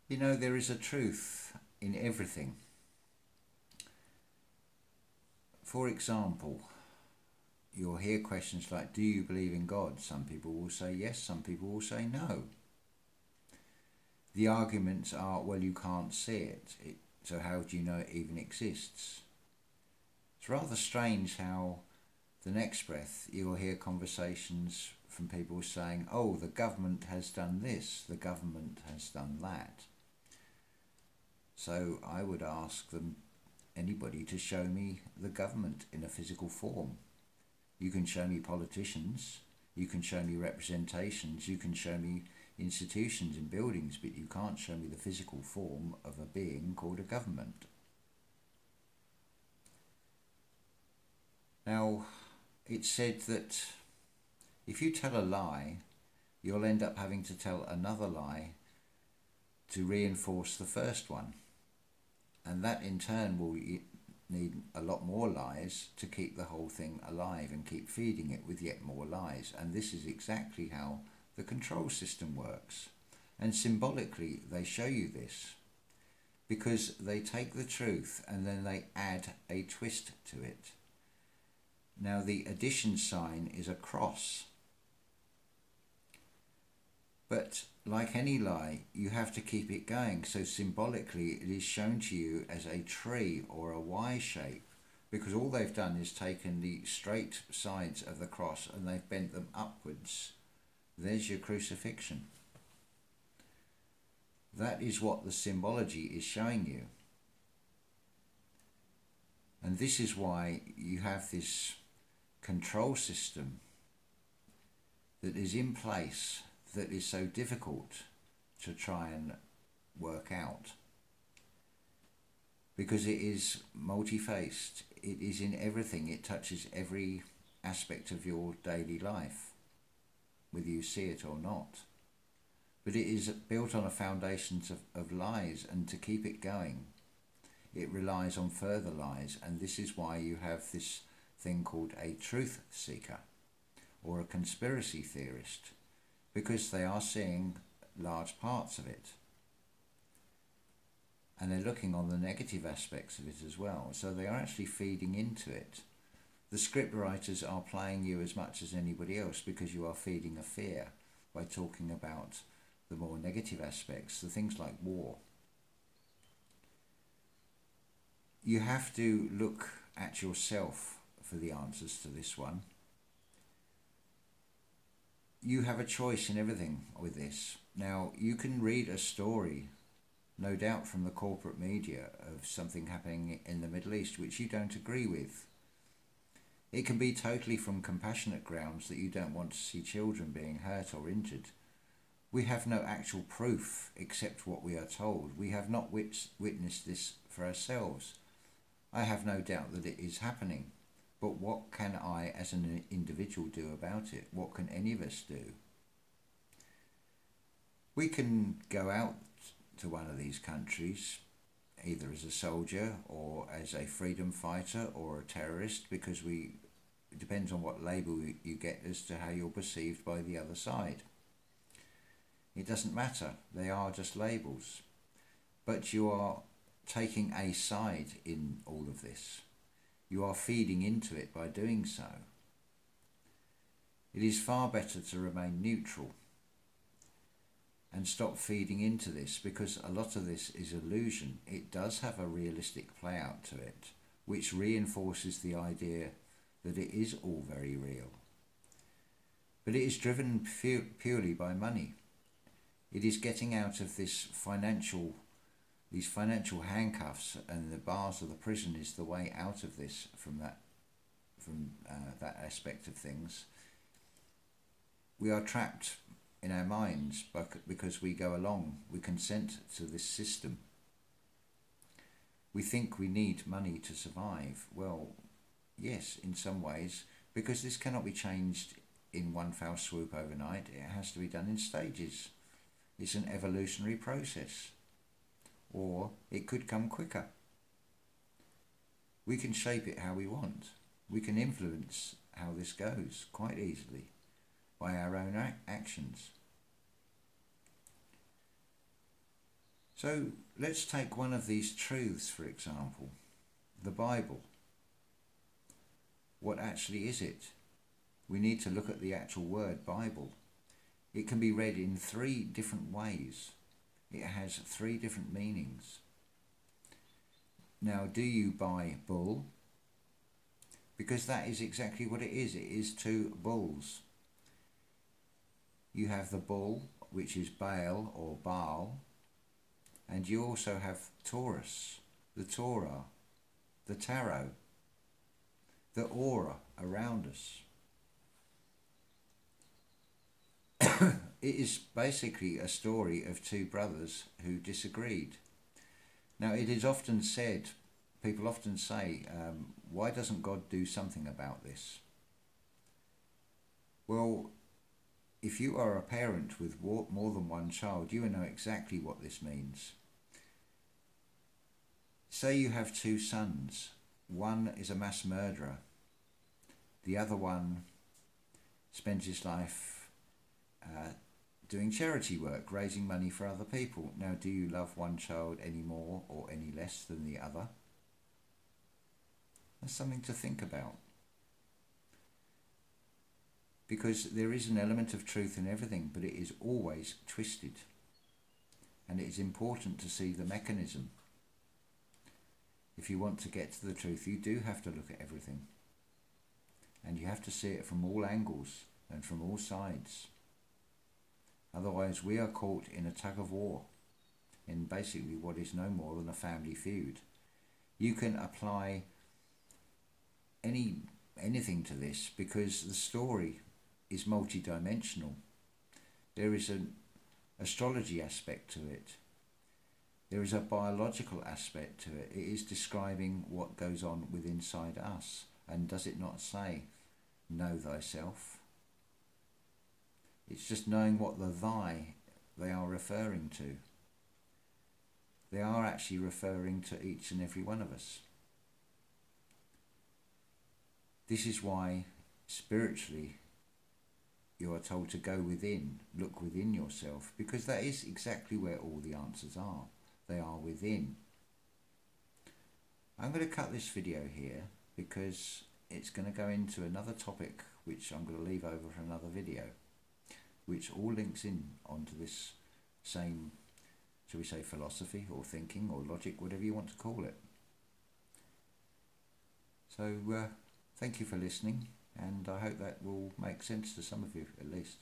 You know, there is a truth in everything. For example, you'll hear questions like, do you believe in God? Some people will say yes, some people will say no. The arguments are, well, you can't see it, so how do you know it even exists? It's rather strange how the next breath you'll hear conversations from people saying, oh, the government has done this, the government has done that. So I would ask them, anybody, to show me the government in a physical form. You can show me politicians, you can show me representations, you can show me institutions and buildings, but you can't show me the physical form of a being called a government. Now, it's said that if you tell a lie, you'll end up having to tell another lie to reinforce the first one. And that in turn will need a lot more lies to keep the whole thing alive and keep feeding it with yet more lies. And this is exactly how the control system works. And symbolically they show you this because they take the truth and then they add a twist to it. Now the addition sign is a cross. But like any lie, you have to keep it going. So symbolically, it is shown to you as a tree or a Y shape, because all they've done is taken the straight sides of the cross and they've bent them upwards. There's your crucifixion. That is what the symbology is showing you. And this is why you have this control system that is in place that is so difficult to try and work out, because it is multi-faced. It is in everything. It touches every aspect of your daily life, whether you see it or not. But it is built on a foundation of lies, and to keep it going, it relies on further lies. And this is why you have this thing called a truth seeker or a conspiracy theorist, because they are seeing large parts of it. And they're looking on the negative aspects of it as well. So they are actually feeding into it. The script writers are playing you as much as anybody else, because you are feeding a fear by talking about the more negative aspects, the things like war. You have to look at yourself for the answers to this one. You have a choice in everything with this. Now, you can read a story, no doubt from the corporate media, of something happening in the Middle East which you don't agree with. It can be totally from compassionate grounds that you don't want to see children being hurt or injured. We have no actual proof except what we are told. We have not witnessed this for ourselves. I have no doubt that it is happening. But what can I as an individual do about it? What can any of us do? We can go out to one of these countries, either as a soldier or as a freedom fighter or a terrorist, because it depends on what label you get as to how you're perceived by the other side. It doesn't matter, they are just labels. But you are taking a side in all of this. You are feeding into it by doing so. It is far better to remain neutral and stop feeding into this, because a lot of this is illusion. It does have a realistic play out to it, which reinforces the idea that it is all very real. But it is driven purely by money. It is getting out of these financial handcuffs, and the bars of the prison is the way out of this from that aspect of things. We are trapped in our minds because we go along, we consent to this system. We think we need money to survive. Well, yes, in some ways, because this cannot be changed in one foul swoop overnight. It has to be done in stages. It's an evolutionary process. Or it could come quicker. We can shape it how we want. We can influence how this goes quite easily by our own actions. So let's take one of these truths, for example, the Bible. What actually is it? We need to look at the actual word Bible. It can be read in 3 different ways. It has 3 different meanings. Now, do you buy bull? Because that is exactly what it is. It is 2 bulls. You have the bull, which is Baal or Baal, and you also have Taurus, the Torah, the tarot, the aura around us. It is basically a story of 2 brothers who disagreed. Now, it is often said, people often say, why doesn't God do something about this? Well, if you are a parent with more than 1 child, you will know exactly what this means. Say you have 2 sons. One is a mass murderer. The other one spends his life doing charity work, raising money for other people. Now, do you love one child any more or any less than the other? That's something to think about. Because there is an element of truth in everything, but it is always twisted. And it is important to see the mechanism. If you want to get to the truth, you do have to look at everything. And you have to see it from all angles and from all sides. Otherwise, we are caught in a tug of war, in basically what is no more than a family feud. You can apply anything to this because the story is multidimensional. There is an astrology aspect to it. There is a biological aspect to it. It is describing what goes on within inside us. And does it not say, know thyself? It's just knowing what the thy they are referring to. They are actually referring to each and every one of us. This is why spiritually you are told to go within, look within yourself, because that is exactly where all the answers are. They are within. I'm going to cut this video here because it's going to go into another topic which I'm going to leave over for another video, which all links in onto this same, shall we say, philosophy or thinking or logic, whatever you want to call it. So thank you for listening, and I hope that will make sense to some of you at least.